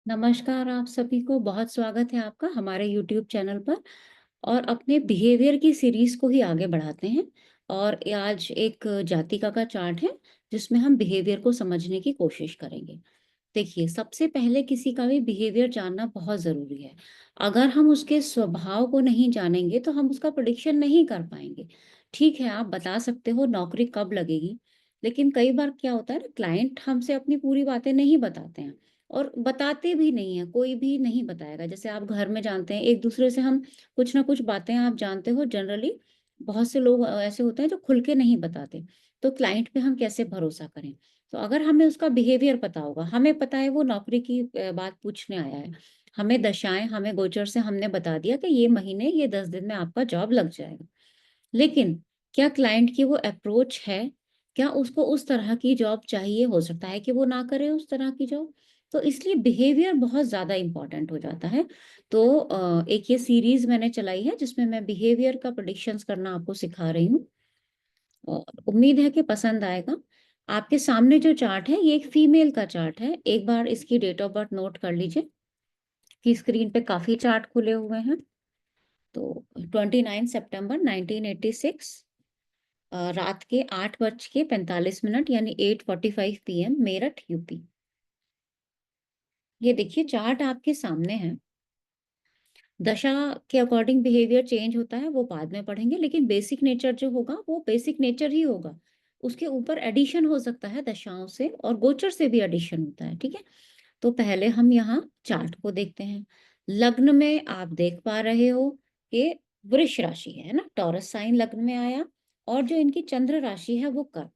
नमस्कार आप सभी को बहुत स्वागत है आपका हमारे यूट्यूब चैनल पर। और अपने बिहेवियर की सीरीज को ही आगे बढ़ाते हैं। और ये आज एक जातिका का चार्ट है जिसमें हम बिहेवियर को समझने की कोशिश करेंगे। देखिए, सबसे पहले किसी का भी बिहेवियर जानना बहुत ज़रूरी है। अगर हम उसके स्वभाव को नहीं जानेंगे तो हम उसका प्रेडिक्शन नहीं कर पाएँगे। ठीक है, आप बता सकते हो नौकरी कब लगेगी, लेकिन कई बार क्या होता है ना, क्लाइंट हमसे अपनी पूरी बातें नहीं बताते हैं और बताते भी नहीं हैं, कोई भी नहीं बताएगा। जैसे आप घर में जानते हैं, एक-दूसरे से हम कुछ ना कुछ बातें आप जानते हो जनरली, बहुत से लोग ऐसे होते हैं जो खुल के नहीं बताते। तो क्लाइंट पे हम कैसे भरोसा करें? तो अगर हमें उसका बिहेवियर पता होगा, हमें पता है वो नौकरी की बात पूछने आया है, हमें दशाएँ, हमें गोचर से हमने बता दिया कि ये महीने, ये 10 दिन में आपका जॉब लग जाएगा। लेकिन क्या क्लाइंट की वो अप्रोच है? क्या उसको उस तरह की जॉब चाहिए? हो सकता है कि वो ना करे उस तरह की जॉब। तो इसलिए बिहेवियर बहुत ज़्यादा इम्पोर्टेंट हो जाता है। तो एक ये सीरीज़ मैंने चलाई है जिसमें मैं बिहेवियर का प्रेडिक्शंस करना आपको सिखा रही हूँ। और उम्मीद है कि पसंद आएगा। आपके सामने जो चार्ट है, ये एक फीमेल का चार्ट है। एक बार इसकी डेट ऑफ बर्थ नोट कर लीजिए कि स्क्रीन पे काफ़ी चार्ट खुले हुए हैं। तो 29 सितंबर 1986 रात के 8:45 यानी 8:45 पीएम, मेरठ, यूपी। ये देखिए चार्ट आपके सामने है। दशा के अकॉर्डिंग बिहेवियर चेंज होता है, वो बाद में पढ़ेंगे, लेकिन बेसिक नेचर जो होगा, वो बेसिक नेचर ही होगा। उसके ऊपर एडिशन हो सकता है दशाओं से और गोचर से भी एडिशन होता है, ठीक है? तो पहले हम यहाँ चार्ट को देखते हैं। लग्न में आप देख पा रहे हो कि वृष राशि है ना? टॉरस साइन लग्न में आया और जो इनकी चंद्र राशि है वो कर्क।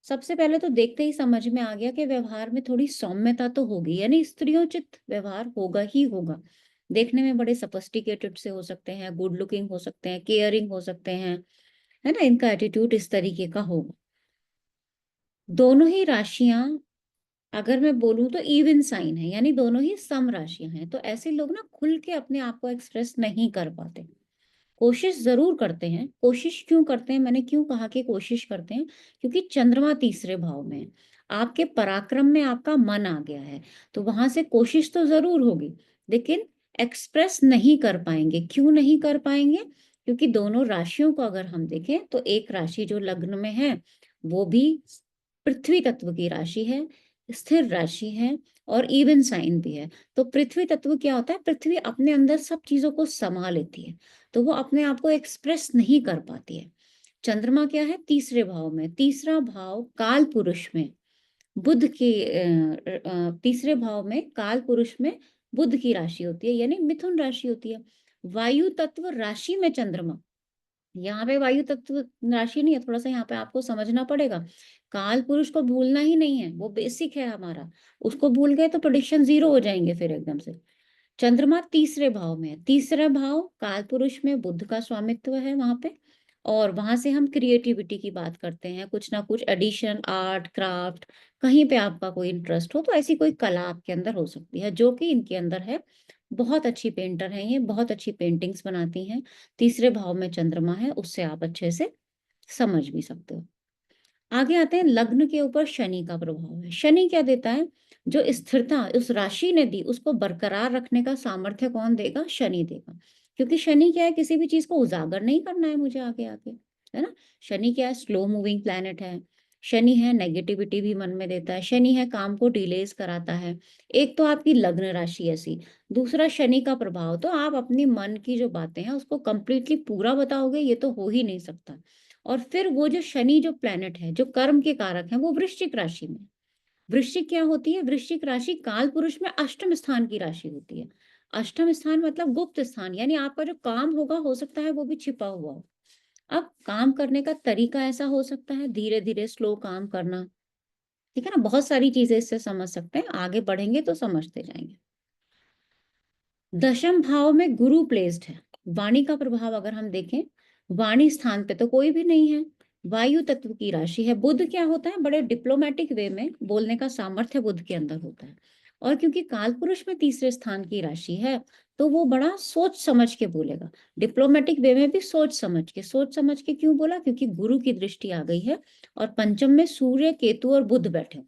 सबसे पहले तो देखते ही समझ में आ गया कि व्यवहार में थोड़ी सौम्यता तो होगी, यानी स्त्रियोचित व्यवहार होगा ही होगा। देखने में बड़े सफिस्टिकेटेड से हो सकते हैं, गुड लुकिंग हो सकते हैं, केयरिंग हो सकते हैं, है ना? इनका एटीट्यूड इस तरीके का होगा। दोनों ही राशियां, अगर मैं बोलूं तो इवन साइन है, यानी दोनों ही सम राशियां हैं। तो ऐसे लोग ना खुल के अपने आप को एक्सप्रेस नहीं कर पाते। कोशिश ज़रूर करते हैं। कोशिश क्यों करते हैं? मैंने क्यों कहा कि कोशिश करते हैं? क्योंकि चंद्रमा तीसरे भाव में है। आपके पराक्रम में आपका मन आ गया है, तो वहाँ से कोशिश तो ज़रूर होगी, लेकिन एक्सप्रेस नहीं कर पाएँगे। क्यों नहीं कर पाएँगे? क्योंकि दोनों राशियों को अगर हम देखें, तो एक राशि जो लग्न में है, वो भी पृथ्वी तत्व की राशि है, स्थिर राशि है और इवन साइन भी है। तो पृथ्वी तत्व क्या होता है? पृथ्वी अपने अंदर सब चीज़ों को समा लेती है। तो वो अपने आप को एक्सप्रेस नहीं कर पाती है। चंद्रमा क्या है? तीसरे भाव में। तीसरा भाव काल पुरुष में बुध की तीसरे भाव में काल पुरुष में बुध की राशि होती है, यानी मिथुन राशि होती है। वायु तत्व राशि में चंद्रमा, यहाँ पे वायु तत्व राशि नहीं है, थोड़ा-सा यहाँ पे आपको समझना पड़ेगा। काल पुरुष को भूलना ही नहीं है, वो बेसिक है हमारा। उसको भूल गए तो प्रेडिक्शन 0 हो जाएँगे फिर एकदम से। चंद्रमा तीसरे भाव में है। तीसरा भाव कालपुरुष में बुध का स्वामित्व है वहां पे। और वहां से हम क्रिएटिविटी की बात करते हैं, कुछ ना कुछ एडिशन, आर्ट, क्राफ्ट, कहीं पे आपका कोई इंटरेस्ट हो तो ऐसी कोई कला आपके अंदर हो सकती है, जो कि इनके अंदर है। बहुत अच्छी पेंटर हैं ये, बहुत अच्छी पेंटिंग्स बनाती हैं। तीसरे भाव में चंद्रमा है, उससे आप अच्छे से समझ भी सकते हो। आगे आते हैं, लग्न के ऊपर शनि का प्रभाव है। शनि क्या देता है? जो स्थिरता उस राशि ने दी, उसको बरकरार रखने का सामर्थ्य कौन देगा? शनि देगा। क्योंकि शनि क्या है? किसी भी चीज को उजागर नहीं करना है मुझे आगे आगे, है ना? शनि क्या है? स्लो मूविंग प्लैनेट है। शनि है नेगेटिविटी भी मन में देता है। शनि है काम को डिलेज कराता है। एक तो आपकी लग्न राशि ऐसी, दूसरा शनि का प्रभाव, तो आप अपनी मन की जो बातें हैं उसको कंप्लीटली पूरा बताओगे, ये तो हो ही नहीं सकता। और फिर वो जो शनि जो प्लैनेट है, जो कर्म के कारक हैं, वो वृश्चिक राशि में। वृश्चिक क्या होती है? वृश्चिक राशि काल पुरुष में अष्टम स्थान की राशि होती है। अष्टम स्थान मतलब गुप्त स्थान, यानी आपका जो काम होगा, हो सकता है वो भी छिपा हुआ हो। अब काम करने का तरीका ऐसा हो सकता है धीरे धीरे स्लो काम करना, ठीक है ना? बहुत सारी चीजें इससे समझ सकते हैं, आगे बढ़ेंगे तो समझते जाएंगे। दशम भाव में गुरु प्लेस्ड है। वाणी का प्रभाव अगर हम देखें, वाणी स्थान पे तो कोई भी नहीं है। वायु तत्व की राशि है। बुध क्या होता है? बड़े डिप्लोमेटिक वे में बोलने का सामर्थ्य बुध के अंदर होता है। और क्योंकि कालपुरुष में तीसरे स्थान की राशि है, तो वो बड़ा सोच समझ के बोलेगा। डिप्लोमेटिक वे में भी सोच समझ के क्यों बोला? क्योंकि गुरु की दृष्टि आ गई है और पंचम में सूर्य, केतु और बुध बैठे।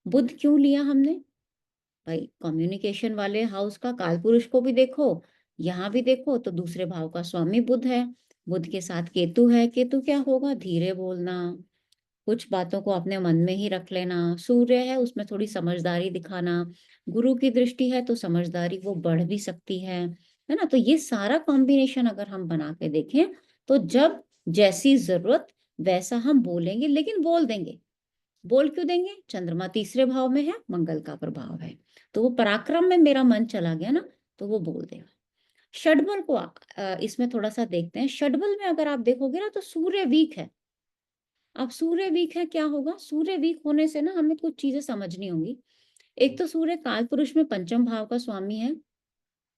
बुध क्यों लिया हमने? भाई कम्युनिकेशन वाले हाउस का कालपुरुष को भी देखो, यहाँ भी देखो तो दूसरे भाव का स्वामी बुध है, बुध के साथ केतु है, केतु क्या होगा, धीरे बोलना, कुछ बातों को अपने मन में ही रख लेना, सूर्य है उसमें थोड़ी समझदारी दिखाना, गुरु की दृष्टि है तो समझदारी वो बढ़ भी सकती है ना? तो ये सारा कॉम्बिनेशन अगर हम बना के देखें तो जब जैसी जरूरत वैसा हम बोलेंगे, लेकिन बोल देंगे। बोल क्यों देंगे? चंद्रमा तीसरे भाव में है, मंगल का प्रभाव है, तो वो पराक्रम में मेरा मन चला गया ना, तो वो बोल देगा। षडबल को इसमें थोड़ा सा देखते हैं। षडबल में अगर आप देखोगे ना तो सूर्य वीक है। अब सूर्य वीक है, क्या होगा? सूर्य वीक होने से ना हमें कुछ चीजें समझनी होंगी। एक तो सूर्य काल पुरुष में पंचम भाव का स्वामी है,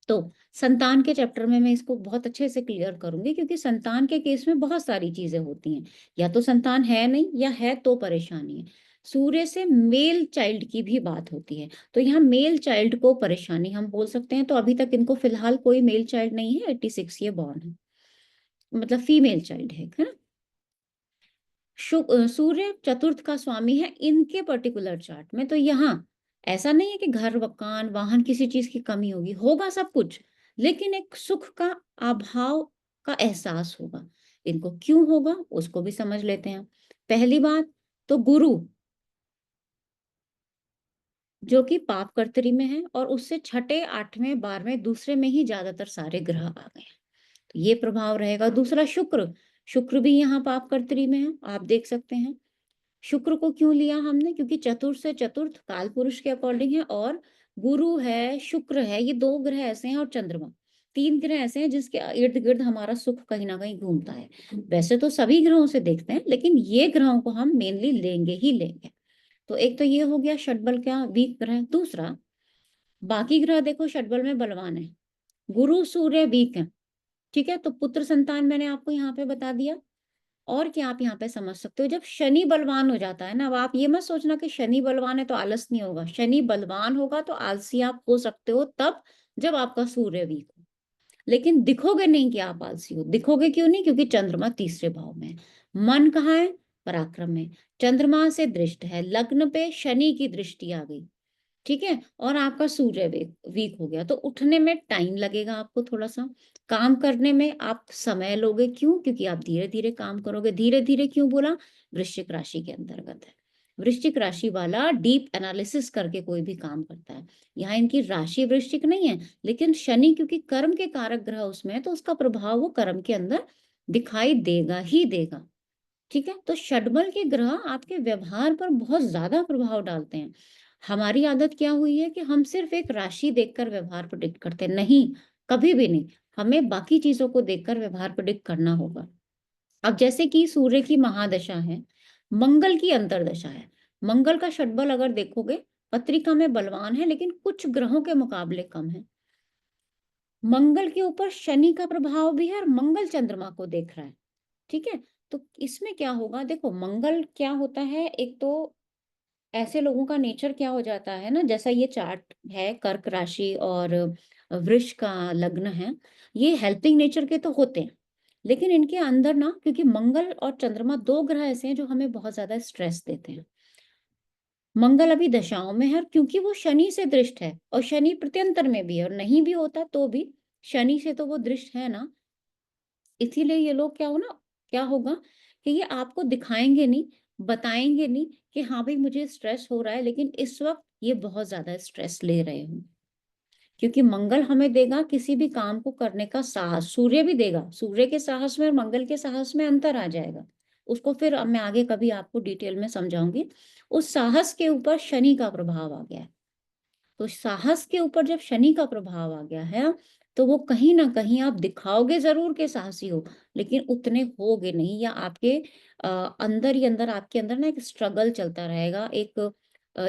तो संतान के चैप्टर में मैं इसको बहुत अच्छे से क्लियर करूंगी, क्योंकि संतान के केस में बहुत सारी चीजें होती हैं। या तो संतान है नहीं, या है तो परेशानी है। सूर्य से मेल चाइल्ड की भी बात होती है, तो यहाँ मेल चाइल्ड को परेशानी हम बोल सकते हैं। तो अभी तक इनको फिलहाल कोई मेल चाइल्ड नहीं है, 86 ये बॉर्न है, मतलब फीमेल चाइल्ड है ना? सूर्य चतुर्थ का स्वामी है इनके पर्टिकुलर चार्ट में, तो यहाँ ऐसा नहीं है कि घर मकान वाहन किसी चीज की कमी होगी, होगा सब कुछ, लेकिन एक सुख का अभाव का एहसास होगा। इनको क्यों होगा उसको भी समझ लेते हैं। पहली बात तो गुरु, जो कि पाप कर्तरी में है, और उससे छठे आठवें बारहवें दूसरे में ही ज्यादातर सारे ग्रह आ गए हैं, तो ये प्रभाव रहेगा। दूसरा शुक्र, शुक्र भी यहाँ पाप कर्तरी में है, आप देख सकते हैं। शुक्र को क्यों लिया हमने? क्योंकि चतुर्थ से चतुर्थ काल पुरुष के अकॉर्डिंग है, और गुरु है, शुक्र है, ये दो ग्रह ऐसे हैं, और चंद्रमा, तीन ग्रह ऐसे हैं जिसके इर्द गिर्द हमारा सुख कहीं ना कहीं घूमता है। वैसे तो सभी ग्रहों से देखते हैं, लेकिन ये ग्रहों को हम मेनली लेंगे ही लेंगे। तो एक तो ये हो गया षटबल क्या वीक ग्रह। दूसरा, बाकी ग्रह देखो षटबल में बलवान है, गुरु सूर्य वीक है, ठीक है? तो पुत्र संतान मैंने आपको यहाँ पे बता दिया। और क्या आप यहाँ पे समझ सकते हो? जब शनि बलवान हो जाता है ना, अब आप ये मत सोचना कि शनि बलवान है तो आलस नहीं होगा। शनि बलवान होगा तो आलसी आप हो सकते हो तब, जब आपका सूर्य वीक हो। लेकिन दिखोगे नहीं कि आप आलसी हो। दिखोगे क्यों नहीं? क्योंकि चंद्रमा तीसरे भाव में है। मन कहाँ है? पराक्रम में। चंद्रमा से दृष्ट है, लग्न पे शनि की दृष्टि आ गई, ठीक है? और आपका सूर्य वीक वीक हो गया, तो उठने में टाइम लगेगा आपको थोड़ा सा, काम करने में आप समय लोगे। क्यों? क्योंकि आप धीरे धीरे काम करोगे। धीरे धीरे क्यों बोला? वृश्चिक राशि के अंतर्गत है। वृश्चिक राशि वाला डीप एनालिसिस करके कोई भी काम करता है। यहाँ इनकी राशि वृश्चिक नहीं है, लेकिन शनि क्योंकि कर्म के कारक ग्रह उसमें है, तो उसका प्रभाव वो कर्म के अंदर दिखाई देगा ही देगा, ठीक है? तो षडबल के ग्रह आपके व्यवहार पर बहुत ज्यादा प्रभाव डालते हैं। हमारी आदत क्या हुई है कि हम सिर्फ एक राशि देखकर व्यवहार प्रेडिक्ट करते हैं। नहीं, कभी भी नहीं। हमें बाकी चीजों को देखकर व्यवहार प्रेडिक्ट करना होगा। अब जैसे कि सूर्य की महादशा है, मंगल की अंतर्दशा है। मंगल का षटबल अगर देखोगे, पत्रिका में बलवान है, लेकिन कुछ ग्रहों के मुकाबले कम है। मंगल के ऊपर शनि का प्रभाव भी है, और मंगल चंद्रमा को देख रहा है, ठीक है? तो इसमें क्या होगा? देखो मंगल क्या होता है, एक तो ऐसे लोगों का नेचर क्या हो जाता है ना, जैसा ये चार्ट है कर्क राशि और वृष का लग्न है, ये हेल्पिंग नेचर के तो होते हैं, लेकिन इनके अंदर ना, क्योंकि मंगल और चंद्रमा दो ग्रह ऐसे हैं जो हमें बहुत ज्यादा स्ट्रेस देते हैं। मंगल अभी दशाओं में है, और क्योंकि वो शनि से दृष्ट है, और शनि प्रत्यंतर में भी है, और नहीं भी होता तो भी शनि से तो वो दृष्ट है ना, इसीलिए ये लोग क्या हो ना, क्या होगा कि ये आपको दिखाएंगे नहीं, बताएंगे नहीं कि हाँ भाई मुझे स्ट्रेस हो रहा है, लेकिन इस वक्त ये बहुत ज्यादा स्ट्रेस ले रहे हो। क्योंकि मंगल हमें देगा किसी भी काम को करने का साहस, सूर्य भी देगा। सूर्य के साहस में और मंगल के साहस में अंतर आ जाएगा, उसको फिर अब मैं आगे कभी आपको डिटेल में समझाऊंगी। उस साहस के ऊपर शनि का प्रभाव आ गया है, तो साहस के ऊपर जब शनि का प्रभाव आ गया है, तो वो कहीं ना कहीं आप दिखाओगे जरूर के साहसी हो, लेकिन उतने होगे नहीं, या आपके अंदर ही अंदर, आपके अंदर ना एक स्ट्रगल चलता रहेगा, एक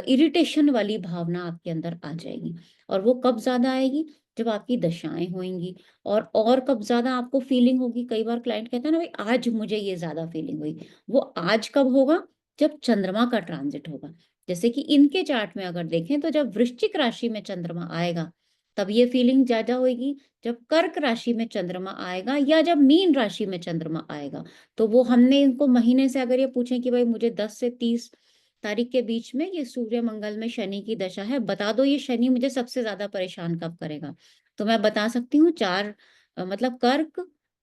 इरिटेशन वाली भावना आपके अंदर आ जाएगी। और वो कब ज्यादा आएगी? जब आपकी दशाएं होंगी। और कब ज्यादा आपको फीलिंग होगी? कई बार क्लाइंट कहता है ना, भाई आज मुझे ये ज्यादा फीलिंग हुई। वो आज कब होगा? जब चंद्रमा का ट्रांजिट होगा। जैसे कि इनके चार्ट में अगर देखें, तो जब वृश्चिक राशि में चंद्रमा आएगा तब ये फीलिंग ज्यादा होगी। जब कर्क राशि में चंद्रमा आएगा, या जब मीन राशि में चंद्रमा आएगा, तो वो हमने इनको महीने से अगर ये पूछें कि भाई मुझे 10 से 30 तारीख के बीच में ये सूर्य मंगल में शनि की दशा है, बता दो ये शनि मुझे सबसे ज़्यादा परेशान कब करेगा? तो मैं बता सकती हूँ 4 मतलब कर्क,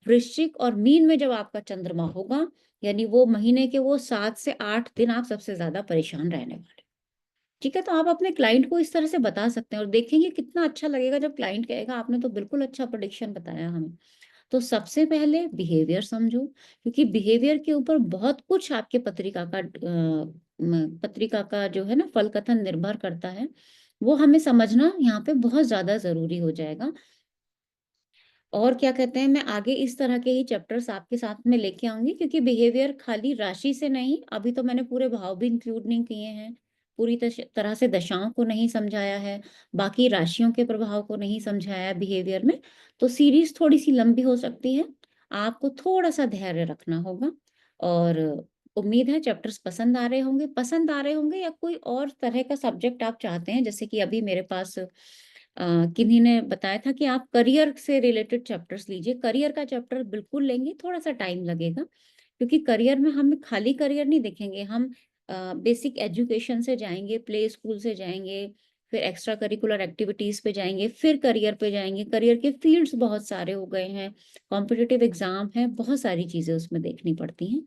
वृश्चिक और मीन में जब आपका चंद्रमा होगा, यानी वो महीने के वो 7 से 8 दिन आप सबसे ज़्यादा परेशान रहने वाले। ठीक है? तो आप अपने क्लाइंट को इस तरह से बता सकते हैं और देखेंगे कितना अच्छा लगेगा जब क्लाइंट कहेगा आपने तो बिल्कुल अच्छा प्रेडिक्शन बताया हमें। तो सबसे पहले बिहेवियर समझो, क्योंकि बिहेवियर के ऊपर बहुत कुछ आपके पत्रिका का जो है ना फल कथन निर्भर करता है। वो हमें समझना यहाँ पे बहुत ज़्यादा ज़रूरी हो जाएगा। और क्या कहते हैं, मैं आगे इस तरह के ही चैप्टर्स आपके साथ में लेके आऊँगी, क्योंकि बिहेवियर खाली राशि से नहीं, अभी तो मैंने पूरे भाव भी इंक्लूड नहीं किए हैं, पूरी तरह से दशाओं को नहीं समझाया है, बाकी राशियों के प्रभाव को नहीं समझाया है बिहेवियर में, तो सीरीज़ थोड़ी-सी लंबी हो सकती है। आपको थोड़ा-सा धैर्य रखना होगा और उम्मीद है चैप्टर्स पसंद आ रहे होंगे या कोई और तरह का सब्जेक्ट आप चाहते हैं, जैसे कि अभी मेरे पास किन्हीं ने बताया था कि आप करियर से रिलेटेड चैप्टर्स लीजिए। करियर का चैप्टर बिल्कुल लेंगे, थोड़ा-सा टाइम लगेगा, क्योंकि करियर में हम खाली करियर नहीं देखेंगे, हम बेसिक एजुकेशन से जाएँगे, प्ले स्कूल से जाएँगे, फिर एक्स्ट्रा करिकुलर एक्टिविटीज़ पे जाएँगे, फिर करियर पे जाएँगे। करियर के फील्ड्स बहुत सारे हो गए हैं, कॉम्पिटिटिव एग्ज़ाम है, बहुत सारी चीज़ें उसमें देखनी पड़ती हैं।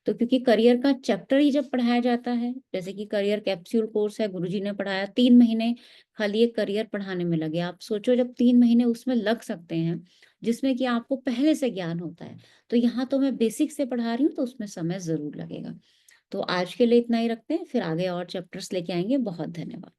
तो क्योंकि करियर का चैप्टर ही जब पढ़ाया जाता है, जैसे कि करियर कैप्सूल कोर्स है, गुरुजी ने पढ़ाया, 3 महीने खाली एक करियर पढ़ाने में लगे। आप सोचो जब 3 महीने उसमें लग सकते हैं, जिसमें कि आपको पहले से ज्ञान होता है। तो यहाँ तो मैं बेसिक से पढ़ा रही हूँ, तो उसमें समय ज़रूर लगेगा। तो आज के लिए इतना ही रखते हैं, फिर आगे और चैप्टर्स लेके आएँगे। बहुत धन्यवाद।